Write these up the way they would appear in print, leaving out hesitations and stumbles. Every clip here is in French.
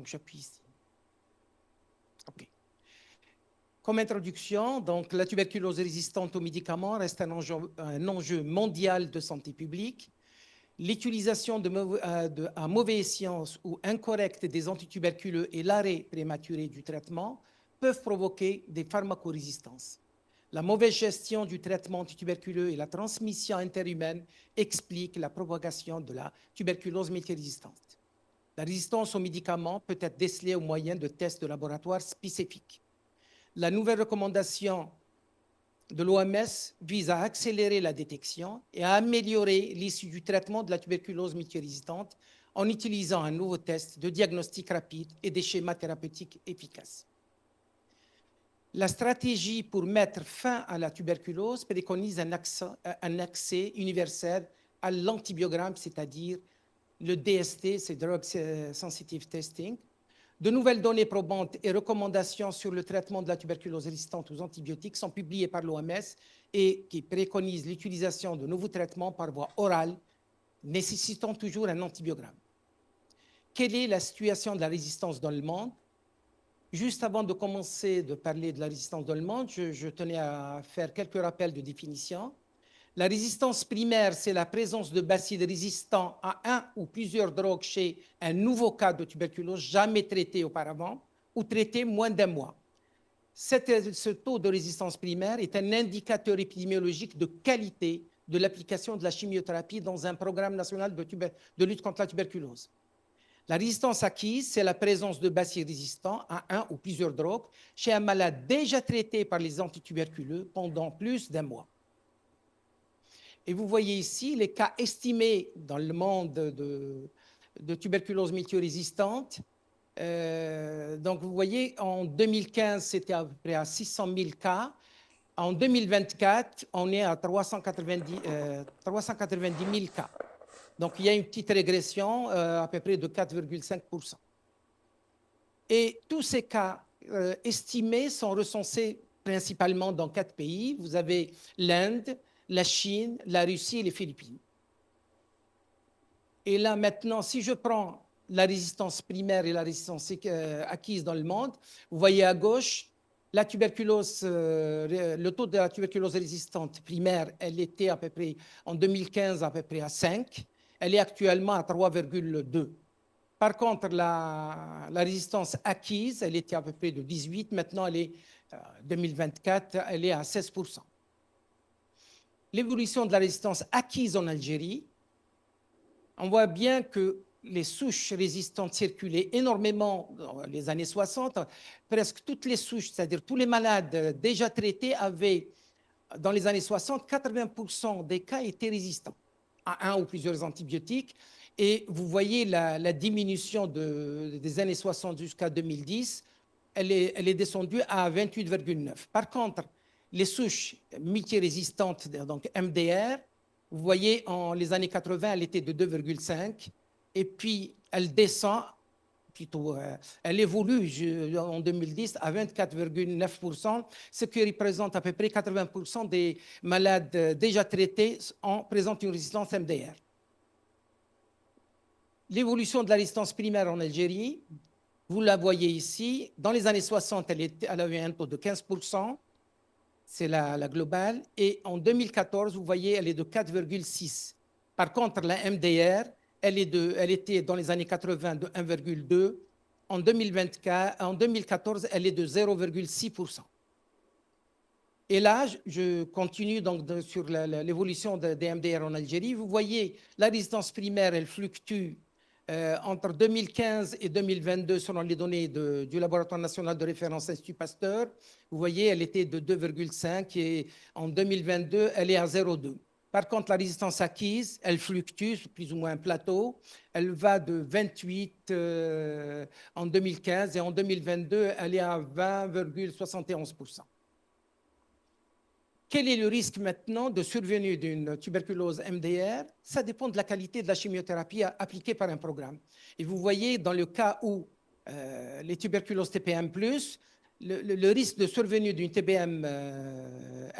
Donc, j'appuie ici. OK. Comme introduction, donc, la tuberculose résistante aux médicaments reste un enjeu mondial de santé publique. L'utilisation à mauvais escient ou incorrecte des antituberculeux et l'arrêt prématuré du traitement peuvent provoquer des pharmacorésistances. La mauvaise gestion du traitement antituberculeux et la transmission interhumaine expliquent la propagation de la tuberculose multirésistante. La résistance aux médicaments peut être décelée au moyen de tests de laboratoire spécifiques. La nouvelle recommandation de l'OMS vise à accélérer la détection et à améliorer l'issue du traitement de la tuberculose multirésistante en utilisant un nouveau test de diagnostic rapide et des schémas thérapeutiques efficaces. La stratégie pour mettre fin à la tuberculose préconise un accès universel à l'antibiogramme, c'est-à-dire le DST, c'est Drug Sensitive Testing. De nouvelles données probantes et recommandations sur le traitement de la tuberculose résistante aux antibiotiques sont publiées par l'OMS et qui préconisent l'utilisation de nouveaux traitements par voie orale, nécessitant toujours un antibiogramme. Quelle est la situation de la résistance dans le monde? Juste avant de commencer de parler de la résistance dans le monde, je tenais à faire quelques rappels de définition. La résistance primaire, c'est la présence de bacilles résistants à un ou plusieurs drogues chez un nouveau cas de tuberculose jamais traité auparavant ou traité moins d'un mois. Ce taux de résistance primaire est un indicateur épidémiologique de qualité de l'application de la chimiothérapie dans un programme national de lutte contre la tuberculose. La résistance acquise, c'est la présence de bacilles résistants à un ou plusieurs drogues chez un malade déjà traité par les antituberculeux pendant plus d'un mois. Et vous voyez ici les cas estimés dans le monde de tuberculose multirésistante. Donc, vous voyez, en 2015, c'était à peu près à 600 000 cas. En 2024, on est à 390 000 cas. Donc, il y a une petite régression à peu près de 4,5%. Et tous ces cas estimés sont recensés principalement dans 4 pays. Vous avez l'Inde, la Chine, la Russie et les Philippines. Et là, maintenant, si je prends la résistance primaire et la résistance acquise dans le monde, vous voyez à gauche, la tuberculose, le taux de la tuberculose résistante primaire, elle était à peu près, en 2015, à peu près à 5. Elle est actuellement à 3,2. Par contre, la résistance acquise, elle était à peu près de 18. Maintenant, elle est, 2024, elle est à 16%. L'évolution de la résistance acquise en Algérie, on voit bien que les souches résistantes circulaient énormément dans les années 60. Presque toutes les souches, c'est-à-dire tous les malades déjà traités avaient, dans les années 60, 80% des cas étaient résistants à un ou plusieurs antibiotiques. Et vous voyez la diminution des années 60 jusqu'à 2010, elle est descendue à 28,9. Par contre, les souches multirésistantes, donc MDR, vous voyez, en les années 80, elle était de 2,5 et puis elle descend, plutôt, elle évolue en 2010 à 24,9%, ce qui représente à peu près 80% des malades déjà traités présentent une résistance MDR. L'évolution de la résistance primaire en Algérie, vous la voyez ici. Dans les années 60, elle avait un taux de 15%. C'est la globale. Et en 2014, vous voyez, elle est de 4,6. Par contre, la MDR, elle était dans les années 80 de 1,2. En 2014, elle est de 0,6%. Et là, je continue donc sur l'évolution des MDR en Algérie. Vous voyez, la résistance primaire, elle fluctue entre 2015 et 2022 selon les données du Laboratoire national de référence Institut Pasteur. Vous voyez, elle était de 2,5 et en 2022, elle est à 0,2. Par contre, la résistance acquise, elle fluctue, plus ou moins un plateau. Elle va de 28 en 2015 et en 2022, elle est à 20,71%. Quel est le risque maintenant de survenue d'une tuberculose MDR? Ça dépend de la qualité de la chimiothérapie appliquée par un programme. Et vous voyez, dans le cas où les tuberculoses TPM+, le risque de survenue d'une TBM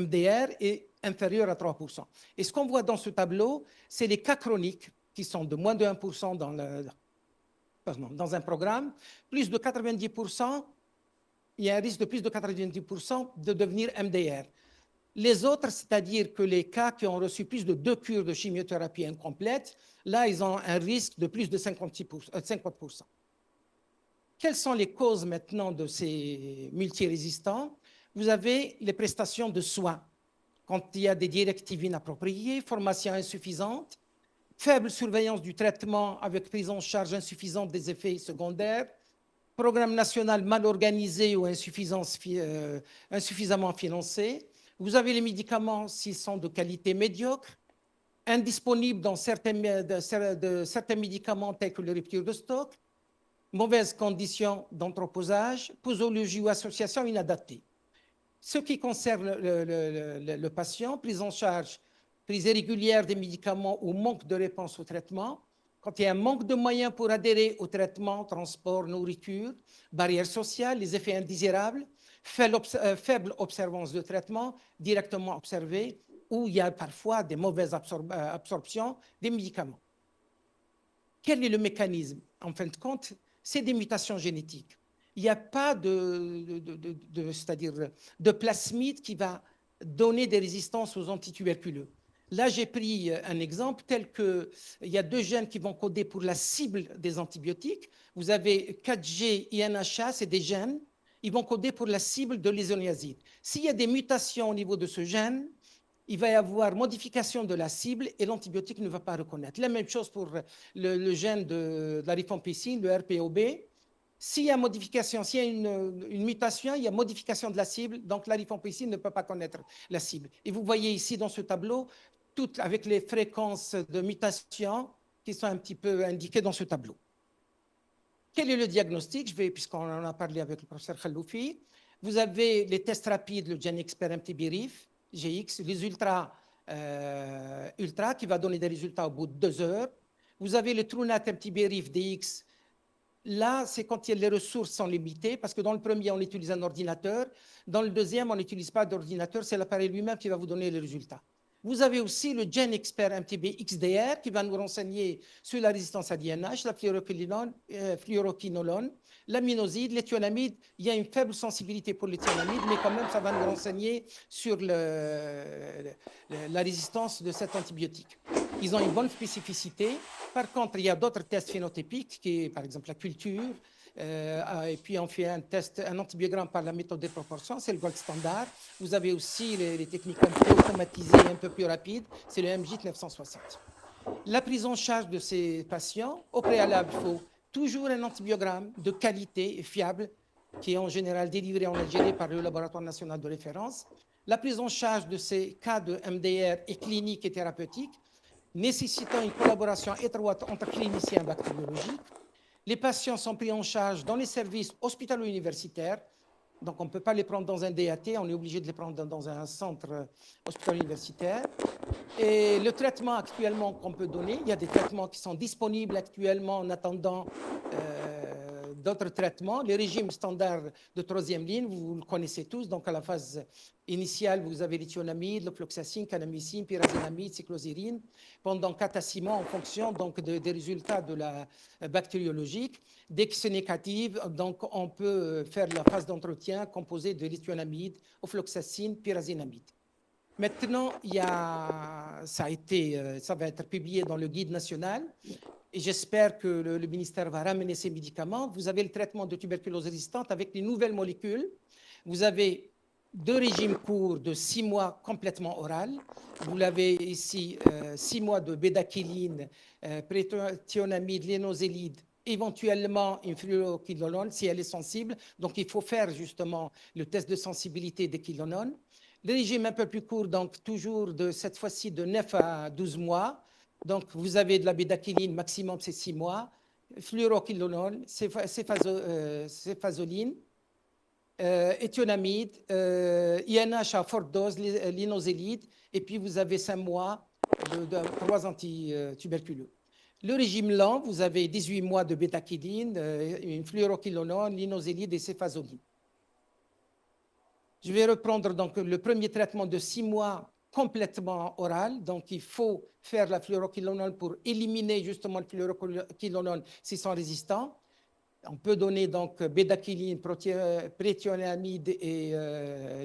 MDR est inférieur à 3%. Et ce qu'on voit dans ce tableau, c'est les cas chroniques qui sont de moins de 1% pardon, dans un programme, plus de 90%, il y a un risque de plus de 90% de devenir MDR. Les autres, c'est-à-dire que les cas qui ont reçu plus de 2 cures de chimiothérapie incomplète, là, ils ont un risque de plus de 50%. Quelles sont les causes maintenant de ces multirésistants? Vous avez les prestations de soins. Quand il y a des directives inappropriées, formation insuffisante, faible surveillance du traitement avec prise en charge insuffisante des effets secondaires, programme national mal organisé ou insuffisamment financé. Vous avez les médicaments s'ils sont de qualité médiocre, indisponibles dans certains médicaments tels que les ruptures de stock, mauvaises conditions d'entreposage, posologie ou association inadaptée. Ce qui concerne le patient, prise en charge, prise irrégulière des médicaments ou manque de réponse au traitement, quand il y a un manque de moyens pour adhérer au traitement, transport, nourriture, barrières sociales, les effets indésirables, faible observance de traitement directement observé, où il y a parfois des mauvaises absorptions des médicaments. Quel est le mécanisme? En fin de compte, c'est des mutations génétiques. Il n'y a pas c'est-à-dire de plasmide qui va donner des résistances aux antituberculeux. Là, j'ai pris un exemple tel qu'il y a 2 gènes qui vont coder pour la cible des antibiotiques. Vous avez 4G, INHA, c'est des gènes. Ils vont coder pour la cible de l'isoniazide. S'il y a des mutations au niveau de ce gène, il va y avoir modification de la cible et l'antibiotique ne va pas reconnaître. La même chose pour le gène de la rifampicine, le RPOB. S'il y a modification, s'il y a une mutation, il y a modification de la cible, donc la rifampicine ne peut pas connaître la cible. Et vous voyez ici dans ce tableau, toutes avec les fréquences de mutation qui sont un petit peu indiquées dans ce tableau. Quel est le diagnostic? Puisqu'on en a parlé avec le professeur Khaloufi, vous avez les tests rapides, le GenExpert MTBRIF, GX, les ultra qui va donner des résultats au bout de 2 heures. Vous avez le TrueNat MTBRIF DX. Là, c'est quand les ressources sont limitées, parce que dans le premier, on utilise un ordinateur. Dans le deuxième, on n'utilise pas d'ordinateur, c'est l'appareil lui-même qui va vous donner les résultats. Vous avez aussi le GenExpert MTB XDR qui va nous renseigner sur la résistance à l'INH, la fluoroquinolone, l'aminoside, l'éthionamide. Il y a une faible sensibilité pour l'éthionamide, mais quand même, ça va nous renseigner sur la résistance de cet antibiotique. Ils ont une bonne spécificité. Par contre, il y a d'autres tests phénotypiques, qui est par exemple la culture, et puis on fait un antibiogramme par la méthode des proportions, c'est le gold standard. Vous avez aussi les techniques un peu automatisées, un peu plus rapides, c'est le MJIT 960. La prise en charge de ces patients, au préalable, il faut toujours un antibiogramme de qualité et fiable, qui est en général délivré en Algérie par le laboratoire national de référence. La prise en charge de ces cas de MDR est clinique et thérapeutique, nécessitant une collaboration étroite entre cliniciens bactériologiques. Les patients sont pris en charge dans les services hospitalo-universitaires. Donc, on ne peut pas les prendre dans un DAT, on est obligé de les prendre dans un centre hospitalo-universitaire. Et le traitement actuellement qu'on peut donner, il y a des traitements qui sont disponibles actuellement en attendant d'autres traitements. Les régimes standards de 3e ligne, vous le connaissez tous. Donc, à la phase initiale, vous avez l'éthionamide, l'ofloxacine, kanamycine, pyrazinamide, cycloserine, pendant 4 à 6 mois en fonction donc, des résultats de la bactériologique. Dès que c'est négatif, donc, on peut faire la phase d'entretien composée de l'éthionamide, ofloxacine, pyrazinamide. Maintenant, ça va être publié dans le guide national et j'espère que le ministère va ramener ces médicaments. Vous avez le traitement de tuberculose résistante avec les nouvelles molécules. Vous avez 2 régimes courts de 6 mois complètement oral. Vous l'avez ici, 6 mois de bédaquiline, préthionamide, lénosélide, éventuellement une fluoroquinolone si elle est sensible. Donc, il faut faire justement le test de sensibilité des quinolones. Le régime un peu plus court, donc toujours cette fois-ci de 9 à 12 mois. Donc, vous avez de la bédaquiline, maximum c'est 6 mois, fluoroquinolone, céphazoline, éthionamide, INH à forte dose, l'inosélide, et puis vous avez 5 mois de 3 antituberculeux. Le régime lent, vous avez 18 mois de bédaquiline, une fluoroquinolone, l'inosélide et céphazoline. Je vais reprendre donc le premier traitement de 6 mois complètement oral. Donc, il faut faire la fluoroquinolone pour éliminer justement le fluoroquinolone s'ils sont résistants. On peut donner donc bédaquiline, préthionamide et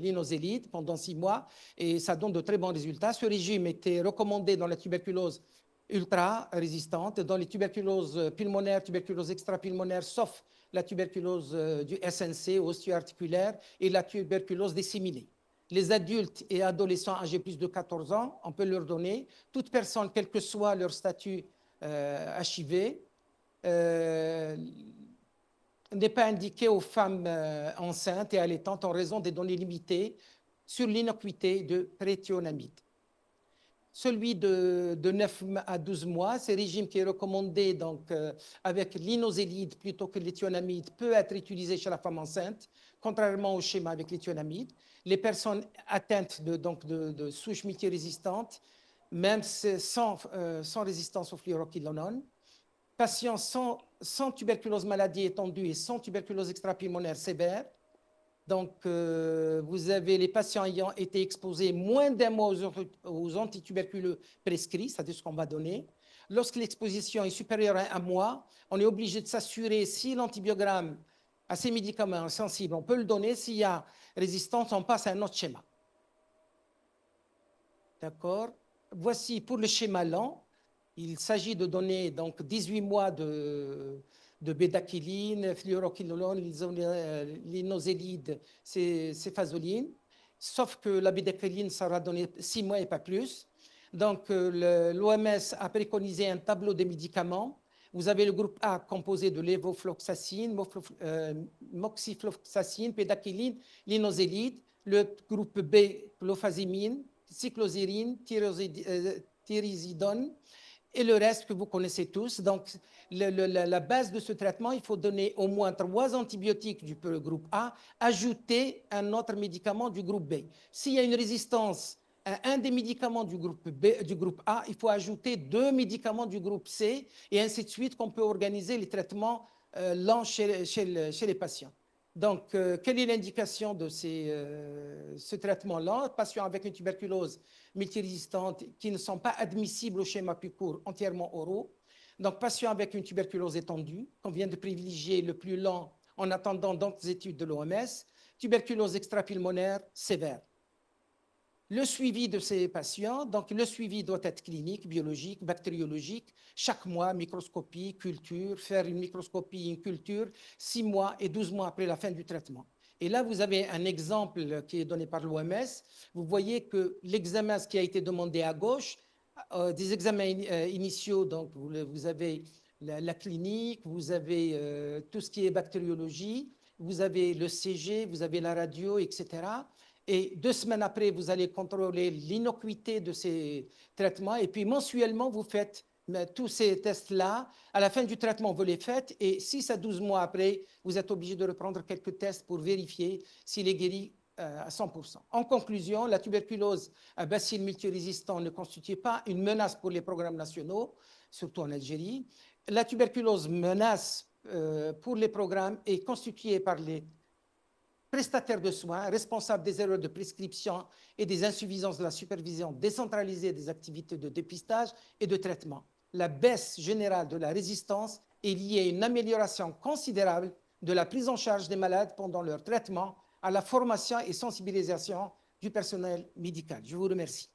linozélide pendant 6 mois et ça donne de très bons résultats. Ce régime était recommandé dans la tuberculose ultra résistante, dans les tuberculoses pulmonaires, tuberculose extrapulmonaire, sauf la tuberculose du SNC, osteoarticulaire, et la tuberculose disséminée. Les adultes et adolescents âgés plus de 14 ans, on peut leur donner. Toute personne, quel que soit leur statut HIV, n'est pas indiqué aux femmes enceintes et allaitantes en raison des données limitées sur l'innocuité de préthionamide. Celui de 9 à 12 mois, c'est le régime qui est recommandé donc, avec l'inozélide plutôt que l'éthionamide, peut être utilisé chez la femme enceinte, contrairement au schéma avec l'éthionamide. Les personnes atteintes de souches multirésistantes, même sans résistance au fluoroquinolone, patients sans tuberculose maladie étendue et sans tuberculose extrapulmonaire sévère. Donc, vous avez les patients ayant été exposés moins d'un mois aux antituberculeux prescrits, c'est-à-dire ce qu'on va donner. Lorsque l'exposition est supérieure à 1 mois, on est obligé de s'assurer si l'antibiogramme à ces médicaments sensibles, on peut le donner. S'il y a résistance, on passe à un autre schéma. D'accord? Voici pour le schéma lent. Il s'agit de donner donc 18 mois de bédaquiline, fluoroquinolone, l'inozélide, céphazoline, sauf que la bédaquiline sera donnée 6 mois et pas plus. Donc, l'OMS a préconisé un tableau de médicaments. Vous avez le groupe A composé de lévofloxacine, moxifloxacine, pédaquiline, l'inozélide. Le groupe B, clofazimine, cycloserine, thyrizidone, et le reste que vous connaissez tous. Donc, la base de ce traitement, il faut donner au moins 3 antibiotiques du groupe A, ajouter un autre médicament du groupe B. S'il y a une résistance à un des médicaments du groupe A, il faut ajouter 2 médicaments du groupe C, et ainsi de suite, qu'on peut organiser les traitements lents chez les patients. Donc, quelle est l'indication de ce traitement-là? Patients avec une tuberculose multirésistante qui ne sont pas admissibles au schéma plus court, entièrement oraux. Donc, patients avec une tuberculose étendue, qu'on vient de privilégier le plus lent en attendant d'autres études de l'OMS, tuberculose extrapulmonaire sévère. Le suivi de ces patients, donc le suivi doit être clinique, biologique, bactériologique, chaque mois, microscopie, culture, faire une microscopie, une culture, 6 mois et 12 mois après la fin du traitement. Et là, vous avez un exemple qui est donné par l'OMS. Vous voyez que l'examen, ce qui a été demandé à gauche, des examens initiaux, donc vous avez la clinique, vous avez tout ce qui est bactériologie, vous avez le CG, vous avez la radio, etc. Et 2 semaines après, vous allez contrôler l'innocuité de ces traitements. Et puis, mensuellement, vous faites tous ces tests-là. À la fin du traitement, vous les faites. Et 6 à 12 mois après, vous êtes obligé de reprendre quelques tests pour vérifier s'il est guéri à 100%. En conclusion, la tuberculose à bacille multirésistant ne constitue pas une menace pour les programmes nationaux, surtout en Algérie. La tuberculose menace pour les programmes est constituée par les prestataires de soins, responsables des erreurs de prescription et des insuffisances de la supervision décentralisée des activités de dépistage et de traitement. La baisse générale de la résistance est liée à une amélioration considérable de la prise en charge des malades pendant leur traitement, à la formation et sensibilisation du personnel médical. Je vous remercie.